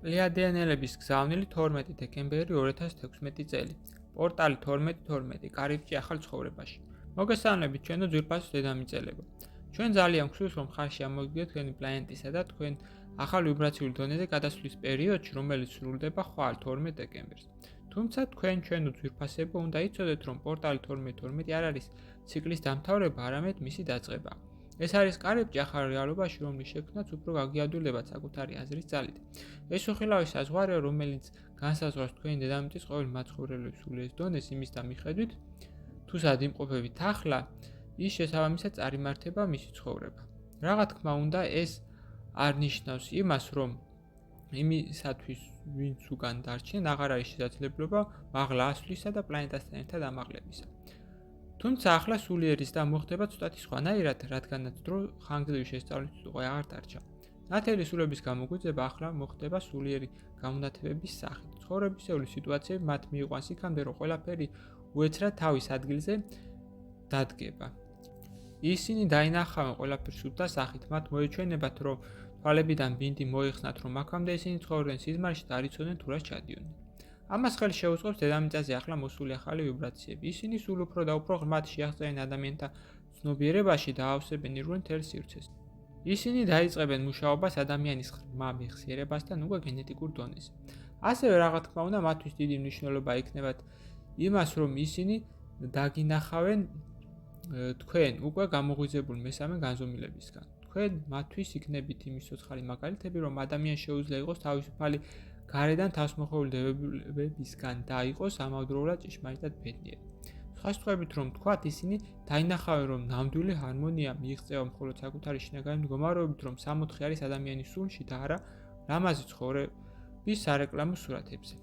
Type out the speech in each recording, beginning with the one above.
პლიადიანელების გზავნილი 12 დეკემბერი 2016 წელი. პორტალი 1212 კარიბჭე ახალ ცხოვრებაში. მოგესალმებით ჩვენო ძვირფასო დედამიწელებო. ჩვენ ძალიან გვსურს რომ ხარში ამოგიგეთ თქვენი პლანეტისა და თქვენ ახალ ვიბრაციული დონეზე გადასვლის პერიოდში, რომელიც სრულდება ხვალ 12 დეკემბერს. თუმცა თქვენ ჩვენო ძვირფასებო უნდა იცოდეთ რომ პორტალი 1212 არ არის ციკლის დამთავრება, არამედ მისი დაწყება. ეს არის კარიბჭე ახალ რეალობაში, რომლის შექმნაც უფრო გაგიადვილება საკუთარი აზრის ძალით. ეს უხილავი საზღვარია, რომელიც განსაზღვრავს თქვენი დედამიწის ყოველი მაცხოვრებლების სულიერ დონეს იმის და მიხედვით, თუ სად იმყოფებით ახლა, ის შესაბამისად წარიმართება მისი ცხოვრება. Რაღაც თქმა უნდა, ეს არ ნიშნავს იმას, რომ იმისათვის, ვინც უკან დარჩნენ, აღარ არის შესაძლებლობა მაღლა ასვლისა და პლანეტასთან ერთად ამაღლებისა. თუმცა ახლა სულიერის და მოხდება ცოტათი სხვანაირად, რადგანაც დრო ხანგრძლივი შესწავლის უკვე აღარ დარჩა. ნათელი სულების გამოგვიძება ახლა მოხდება სულიერი გამონათებების სახით. ცხოვრებისეული სიტუაციები მათ მიიყვანს იქამდე, რომ ყველაფერი უეცრად თავის ადგილზე დადგება. ისინი დაინახავენ ყველაფერს სუფთა სახით, მათ მოეჩვენებათ, რომ თვალებიდან ბინდი მოიხსნათ, რომ აქამდე ისინი ცხოვრობდნენ სიზმარში და არ იცოდნენ თუ რას ჩადიოდნენ. ამას ხელი შეუწყობს დედამიწაზე ახლა მოსული ახალი ვიბრაციები. ისინი სულ უფრო და უფრო ღრმად შეაღწევენ ადამიანთა ცნობიერებაში და აავსებენ ირგვლივ მთელ სივრცეს. ისინი დაიწყებენ მუშაობას ადამიანის ღრმა მეხსიერებასთან უკვე გენეტიკურ დონეზე. ასევე რაღაც თქმა უნდა, მათთვის დიდი მნიშვნელობა იქნებათ იმას, რომ ისინი დაგინახავენ თქვენ უკვე გამოღვიძებულ მესამე განზომილებისგან. თქვენ მათთვის იქნებით იმის ცოცხალი მაგალითები, რომ ადამიანს შეუძლია იყოს თავისუფალი გარედან თავსმოხვეული დებებისგან და იყოს ამავდროულად ჭეშმარიტად ბედნიერი. სხვა სიტყვებით რომ ვთქვათ, ისინი დაინახავენ, რომ ნამდვილი ჰარმონია მიიღწევა მხოლოდ საკუთარი შინაგანი მდგომარეობით, რომ 64 არის ადამიანის სულში და არა ლამაზი ცხოვრების სარეკლამო სურათებზე.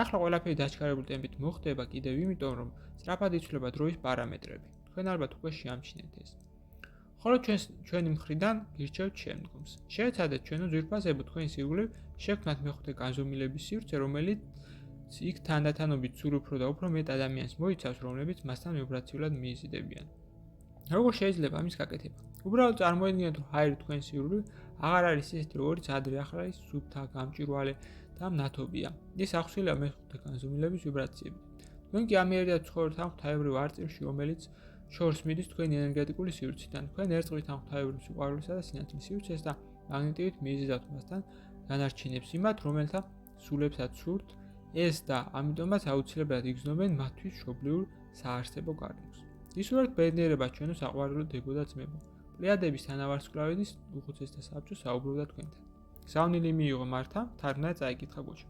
ახლა ყველაფერი დაჩქარებული ტემპით მოხდება კიდევ იმიტომ, რომ სწრაფად იცვლება დროის პარამეტრები. თქვენ ალბათ უკვე შეამჩნიეთ ეს. ხოლო ჩვენი მხრიდან გირჩევთ შემდგომს. შეეცადეთ ჩვენო ძვირფასებო თქვენი სირგულე შექმნათ მეხუთე განზომილების სივრცე, რომელიც იქ თანდათანობით სულ უფრო და უფრო მეტ ადამიანს მოიცავს, რომლებიც მასთან ვიბრაციულად მიიზიდებიან. როგორ შეიძლება ამის გაკეთება? უბრალოდ წარმოედგინეთ, რომ ჰაერი თქვენი სირგულე აღარ არის ისეთი, როგორც ადრე, ახლა ის სუფთა, გამჭვირვალე და მნათობია. ის ახსვილია მეხუთე განზომილების ვიბრაციები. თქვენ კი ამიერიდად ცხოვრობთ ამ ღვთაებრივ არწივში, რომელიც შორს მიდის თქვენი ენერგეტიკული სივრციდან. თქვენ ერწყმით ამ ღვთაებრივ სიყვარულისა და სინათლის სივრცეს და მაგნიტივით მიიზიდავთ მასთან განარჩენებს იმათ, რომელთა სულებსაც სურთ ეს და ამიტომაც აუცილებლად იგრძნობენ მათთვის მშობლიურ საარსებო გარემოს. ისურვებთ ბედნიერება ჩვენო საყვარელო დებო და ძმებო. პლიადების თანავარსკვლავედის უხუცესთა საბჭო საუბრობდა თქვენთან. გზავნილი მიიღო მართა, თარგმნა წაიკითხა გოჩა.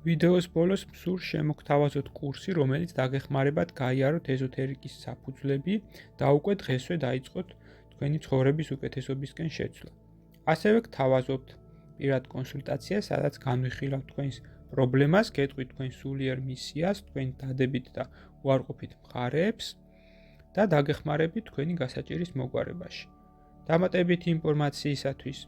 ვიდეოს ბოლოს მსურს შემოგთავაზოთ კურსი, რომელიც დაგეხმარებათ გაიაროთ ეზოთერიკის საფუძვლები და უკვე დღესვე დაიწყოთ თქვენი ცხოვრების უკეთესობისკენ შეცვლა. ასევე გთავაზობთ პირად კონსულტაციას, სადაც განვიხილავთ თქვენს პრობლემას, გეტყვით თქვენ სულიერ მისიას, თქვენ დადებით და უარყოფით მხარეებს და დაგეხმარებით თქვენი გასაჭირის მოგვარებაში. დამატებითი ინფორმაციისათვის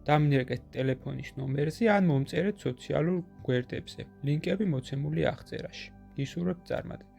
დამინერგეთ ტელეფონის ნომერზე ან მომწერეთ სოციალურ გვერდებზე. ლინკები მოცემულია აღწერაში. გისურვებთ წარმატებას.